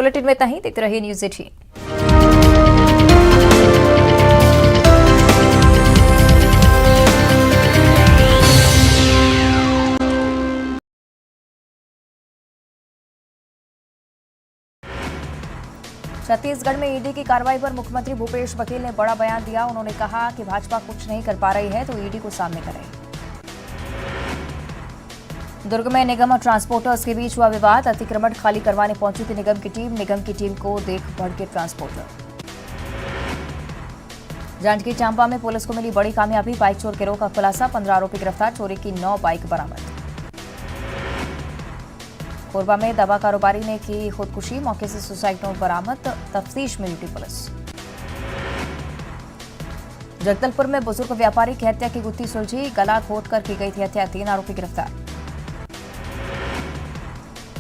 Bulletin में इतना ही। देखते रहिए न्यूज़ 18। छत्तीसगढ़ में ईडी की कार्रवाई पर मुख्यमंत्री भूपेश बघेल ने बड़ा बयान दिया। उन्होंने कहा कि भाजपा कुछ नहीं कर पा रही है तो ईडी को सामने करे। दुर्ग में निगम और ट्रांसपोर्टर्स के बीच हुआ विवाद। अतिक्रमण खाली करवाने पहुंची थी निगम की टीम को देख भड़के ट्रांसपोर्टर। जांजगीर चांपा में पुलिस को मिली बड़ी कामयाबी। बाइक चोर गिरोह का खुलासा, 15 आरोपी गिरफ्तार, चोरी की 9 बाइक बरामद। कोरबा में दवा कारोबारी ने की खुदकुशी, मौके से सुसाइड नोट बरामद, तफ्तीश में जुटी पुलिस। जगदलपुर में बुजुर्ग व्यापारी की हत्या की गुत्थी सुलझी, गला घोंटकर की गई थी हत्या, 3 आरोपी गिरफ्तार।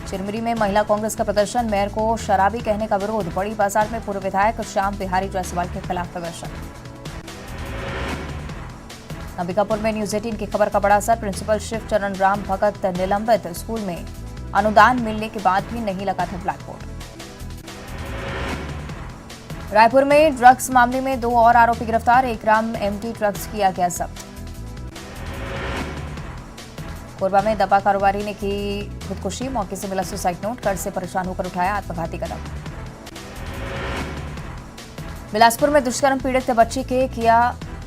चिरमिरी में महिला कांग्रेस का प्रदर्शन, मेयर को शराबी कहने का विरोध, बड़ी बाजार में पूर्व विधायक श्याम बिहारी जायसवाल के खिलाफ प्रदर्शन। अंबिकापुर में न्यूज़ 18 की खबर का बड़ा असर, प्रिंसिपल शिव चरण राम भगत निलंबित, स्कूल में अनुदान मिलने के बाद भी नहीं लगा था ब्लैक बोर्ड। रायपुर में ड्रग्स मामले में 2 और आरोपी गिरफ्तार, 1 ग्राम एमडी ड्रग्स किया गया जब्त। कोरबा में दवा कारोबारी ने की खुदकुशी, मौके से मिला सुसाइड नोट, कर्ज से परेशान होकर उठाया आत्मघाती कदम। बिलासपुर में दुष्कर्म पीड़ित बच्ची के किया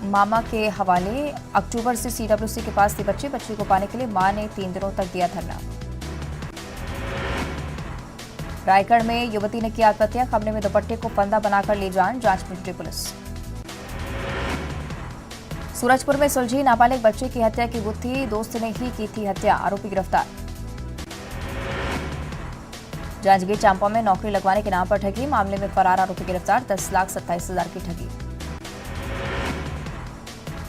मामा के हवाले, अक्टूबर से सीडब्ल्यूसी के पास थी बच्ची को पाने के लिए मां ने 3 दिनों तक दिया धरना। रायगढ़ में युवती ने किया आत्महत्या, कमरे में दुपट्टे को फंदा बनाकर ले जान, जांच में जुटी पुलिस। सूरजपुर में सुलझी नाबालिग बच्चे की हत्या की गुत्थी, दोस्त ने ही की थी हत्या, आरोपी गिरफ्तार। जांजगीर चांपा में नौकरी लगवाने के नाम पर ठगी, मामले में फरार आरोपी गिरफ्तार, 10,27,000 की ठगी।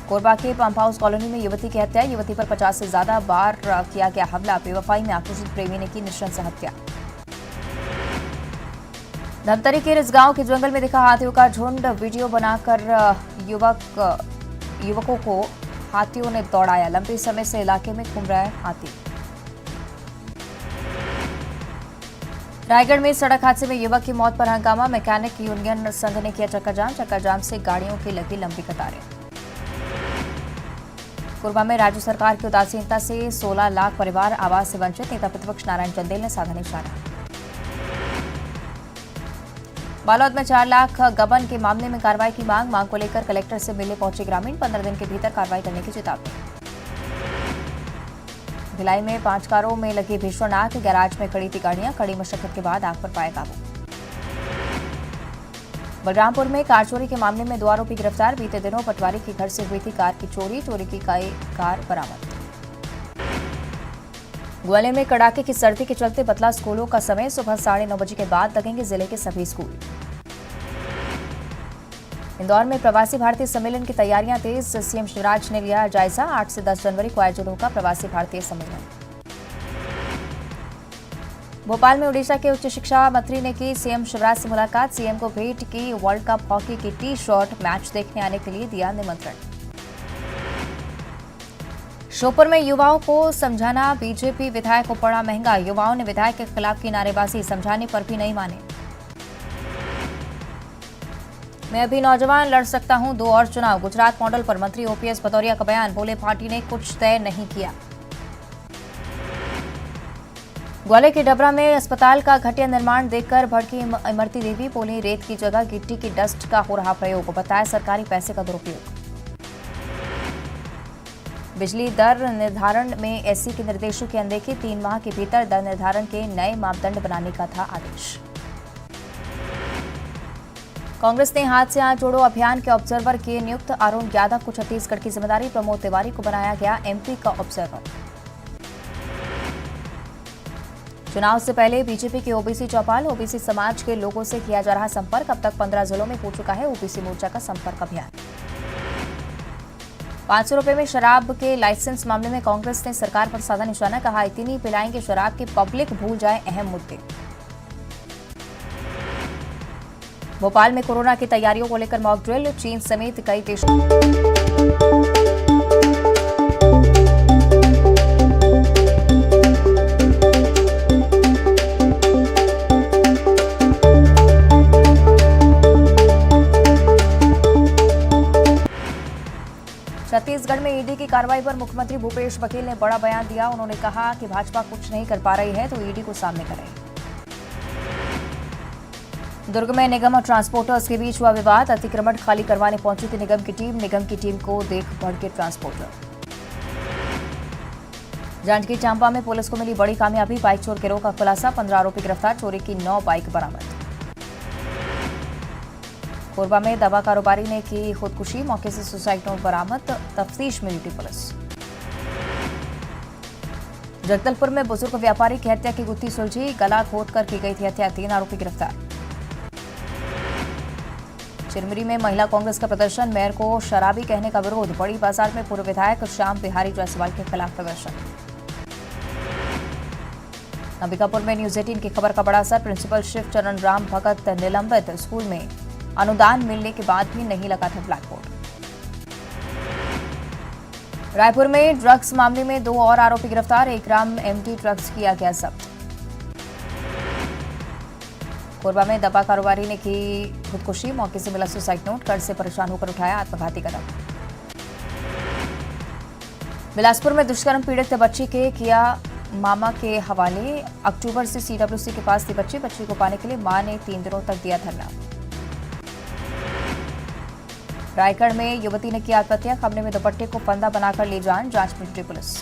कोरबा के पंप हाउस कॉलोनी में युवती की हत्या, युवती पर 50 से ज्यादा बार किया गया हमला, बेवफाई में आक्रोशित प्रेमी ने की नृशंस हत्या। धमतरी के रिसगांव के जंगल में दिखा हाथियों का झुंड, वीडियो बनाकर युवकों को हाथियों ने दौड़ाया, लंबे समय से इलाके में घूम रहा है हाथी। रायगढ़ में सड़क हादसे में युवक की मौत पर हंगामा, मैकेनिक यूनियन संघ ने किया चक्का जाम से गाड़ियों की लगी लंबी कतारें। कोरबा में राज्य सरकार की उदासीनता से 16 लाख परिवार आवास से वंचित, नेता प्रतिपक्ष नारायण चंदेल ने साधा निशाना। बालोद में 4 लाख गबन के मामले में कार्रवाई की मांग को लेकर कलेक्टर से मिलने पहुंचे ग्रामीण, 15 दिन के भीतर कार्रवाई करने की चेतावनी। भिलाई में 5 कारों में लगी भीषण आग, गैराज में खड़ी थी गाड़ियां, कड़ी मशक्कत के बाद आग पर पाया काबू। बलरामपुर में कार चोरी के मामले में 2 आरोपी गिरफ्तार, बीते दिनों पटवारी के घर से हुई थी कार की चोरी की कार बरामद। ग्वालियर में कड़ाके की सर्दी के चलते बदला स्कूलों का समय, सुबह 9:30 बजे के बाद लगेंगे जिले के सभी स्कूल। इंदौर में प्रवासी भारतीय सम्मेलन की तैयारियां तेज, सीएम शिवराज ने लिया जायजा, 8 से 10 जनवरी को आयोजित होगा प्रवासी भारतीय सम्मेलन। भोपाल में उड़ीसा के उच्च शिक्षा मंत्री ने की सीएम शिवराज से मुलाकात, सीएम को भेंट की वर्ल्ड कप हॉकी की टी-शर्ट, मैच देखने आने के लिए दिया निमंत्रण। श्योपुर में युवाओं को समझाना बीजेपी विधायक को पड़ा महंगा, युवाओं ने विधायक के खिलाफ की नारेबाजी, समझाने पर भी नहीं माने। मैं भी नौजवान लड़ सकता हूं 2 और चुनाव, गुजरात मॉडल पर मंत्री ओपीएस भदौरिया का बयान, बोले पार्टी ने कुछ तय नहीं किया। ग्वालियर के डबरा में अस्पताल का घटिया निर्माण देखकर भड़की इमरती देवी, बोली रेत की जगह गिट्टी की डस्ट का हो रहा प्रयोग, बताया सरकारी पैसे का दुरुपयोग। बिजली दर निर्धारण में एससी के निर्देशों की अनदेखी, 3 माह के भीतर दर निर्धारण के नए मापदंड बनाने का था आदेश। कांग्रेस ने हाथ से हाथ जोड़ो अभियान के ऑब्जर्वर किए नियुक्त, अरुण यादव को छत्तीसगढ़ की जिम्मेदारी, प्रमोद तिवारी को बनाया गया एमपी का ऑब्जर्वर। चुनाव से पहले बीजेपी के ओबीसी चौपाल, ओबीसी समाज के लोगों से किया जा रहा संपर्क, अब तक 15 जिलों में हो चुका है ओबीसी मोर्चा का संपर्क अभियान। 500 रुपए में शराब के लाइसेंस मामले में कांग्रेस ने सरकार पर साधा निशाना, कहा इतनी पिलाएंगे शराब की पब्लिक भूल जाए अहम मुद्दे। भोपाल में कोरोना की तैयारियों को लेकर मॉक ड्रिल, चीन समेत कई देशों की कार्रवाई पर मुख्यमंत्री भूपेश बघेल ने बड़ा बयान दिया। उन्होंने कहा कि भाजपा कुछ नहीं कर पा रही है तो ईडी को सामने करे। दुर्ग में निगम और ट्रांसपोर्टर्स के बीच हुआ विवाद। अतिक्रमण खाली करवाने पहुंची थी निगम की टीम को देख भड़के ट्रांसपोर्टर। जांजगीर चांपा में पुलिस को मिली बड़ी कामयाबी। बाइक चोर गिरोह का खुलासा, 15 आरोपी गिरफ्तार, चोरी की 9 बाइक बरामद। कोरबा में दवा कारोबारी ने की खुदकुशी, मौके से सुसाइड नोट बरामद, तफ्तीश में जुटी पुलिस। जगदलपुर में बुजुर्ग व्यापारी की हत्या की गुत्थी सुलझी, गला घोंटकर की गई थी हत्या, 3 आरोपी गिरफ्तार। चिरमिरी में महिला कांग्रेस का प्रदर्शन, मेयर को शराबी कहने का विरोध, बड़ी बाजार में पूर्व विधायक श्याम बिहारी जायसवाल के खिलाफ प्रदर्शन। अंबिकापुर में न्यूज 18 की खबर का बड़ा असर, प्रिंसिपल शिव चरण राम भगत निलंबित, स्कूल में अनुदान मिलने के बाद भी नहीं लगा था ब्लैक बोर्ड। रायपुर में ड्रग्स मामले में 2 और आरोपी गिरफ्तार, 1 ग्राम एमडी ड्रग्स किया गया जब्त। कोरबा में दवा कारोबारी ने की खुदकुशी, मौके से मिला सुसाइड नोट, कर्ज से परेशान होकर उठाया आत्मघाती कदम। बिलासपुर में दुष्कर्म पीड़ित बच्ची के किया मामा के हवाले, अक्टूबर से सीडब्ल्यूसी के पास थी बच्ची को पाने के लिए मां ने 3 दिनों तक दिया धरना। रायगढ़ में युवती ने किया आत्महत्या, कमरे में दुपट्टे को फंदा बनाकर ले जान, जांच में जुटी पुलिस।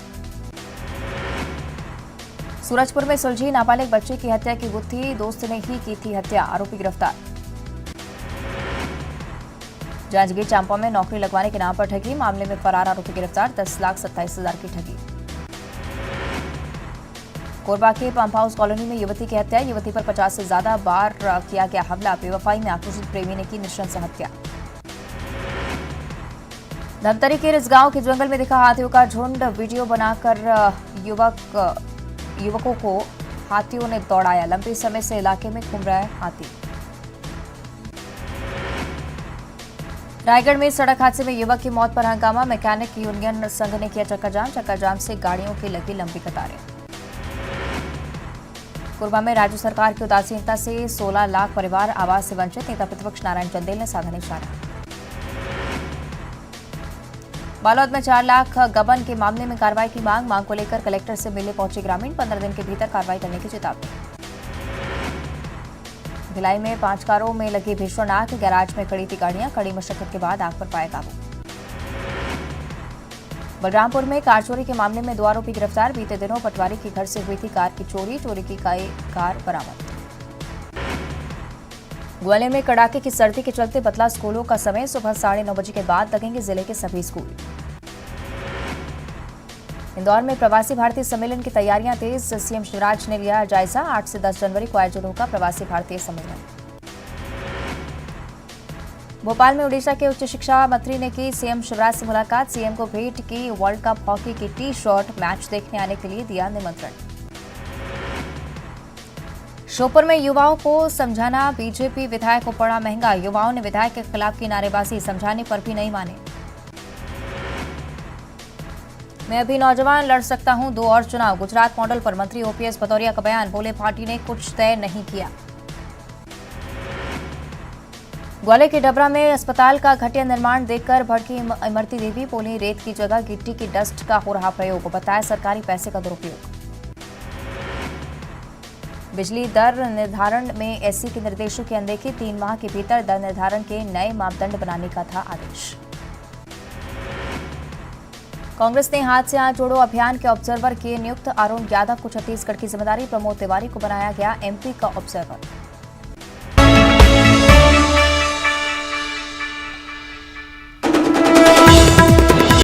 सूरजपुर में सुलझी नाबालिग बच्चे की हत्या की गुत्थी, दोस्त ने ही की थी हत्या, आरोपी गिरफ्तार। जांजगीर चांपा में नौकरी लगवाने के नाम पर ठगी, मामले में फरार आरोपी गिरफ्तार, 10,27,000 की ठगी। कोरबा के पंप हाउस कॉलोनी में युवती की हत्या, युवती पर 50 से ज्यादा बार किया गया हमला, बेवफाई में आक्रोशित प्रेमी ने की नृशंस हत्या। धमतरी के रिसगांव के जंगल में दिखा हाथियों का झुंड, वीडियो बनाकर युवकों को हाथियों ने दौड़ाया, लंबे समय से इलाके में घूम रहा है हाथी। रायगढ़ में सड़क हादसे में युवक की मौत पर हंगामा, मैकेनिक यूनियन संघ ने किया चक्का जाम से गाड़ियों की लगी लंबी कतारें। कोरबा में राज्य सरकार की उदासीनता से 16 लाख परिवार आवास से वंचित, नेता प्रतिपक्ष नारायण चंदेल ने साधा निशाना। बालोद में 4 लाख गबन के मामले में कार्रवाई की मांग को लेकर कलेक्टर से मिलने पहुंचे ग्रामीण, 15 दिन के भीतर कार्रवाई करने की चेतावनी। भिलाई में 5 कारों में लगी भीषण आग, गैराज में खड़ी थी गाड़ियां, कड़ी मशक्कत के बाद आग पर पाया काबू। बलरामपुर में कार चोरी के मामले में 2 आरोपी गिरफ्तार, बीते दिनों पटवारी के घर से हुई थी कार की चोरी की कार बरामद। ग्वालियर में कड़ाके की सर्दी के चलते बदला स्कूलों का समय, सुबह 9:30 बजे के बाद लगेंगे जिले के सभी स्कूल। इंदौर में प्रवासी भारतीय सम्मेलन की तैयारियां तेज, सीएम शिवराज ने लिया जायजा, 8 से 10 जनवरी को आयोजित होगा प्रवासी भारतीय सम्मेलन। भोपाल में उड़ीसा के उच्च शिक्षा मंत्री ने की सीएम शिवराज से मुलाकात, सीएम को भेंट की वर्ल्ड कप हॉकी की टी-शर्ट, मैच देखने आने के लिए दिया निमंत्रण। श्योपुर में युवाओं को समझाना बीजेपी विधायक को पड़ा महंगा, युवाओं ने विधायक के खिलाफ की नारेबाजी, समझाने पर भी नहीं माने। मैं अभी नौजवान लड़ सकता हूं 2 और चुनाव, गुजरात मॉडल पर मंत्री ओपीएस भदौरिया का बयान, बोले पार्टी ने कुछ तय नहीं किया। ग्वालियर के डबरा में अस्पताल का घटिया निर्माण देखकर भड़की इमरती देवी, बोली रेत की जगह गिट्टी की डस्ट का हो रहा प्रयोग, बताया सरकारी पैसे का दुरुपयोग। बिजली दर निर्धारण में एससी के निर्देशों की अनदेखी, 3 माह के भीतर दर निर्धारण के नए मापदंड बनाने का था आदेश। कांग्रेस ने हाथ से हाथ जोड़ो अभियान के ऑब्जर्वर किए नियुक्त, अरुण यादव को छत्तीसगढ़ की जिम्मेदारी, प्रमोद तिवारी को बनाया गया एमपी का ऑब्जर्वर।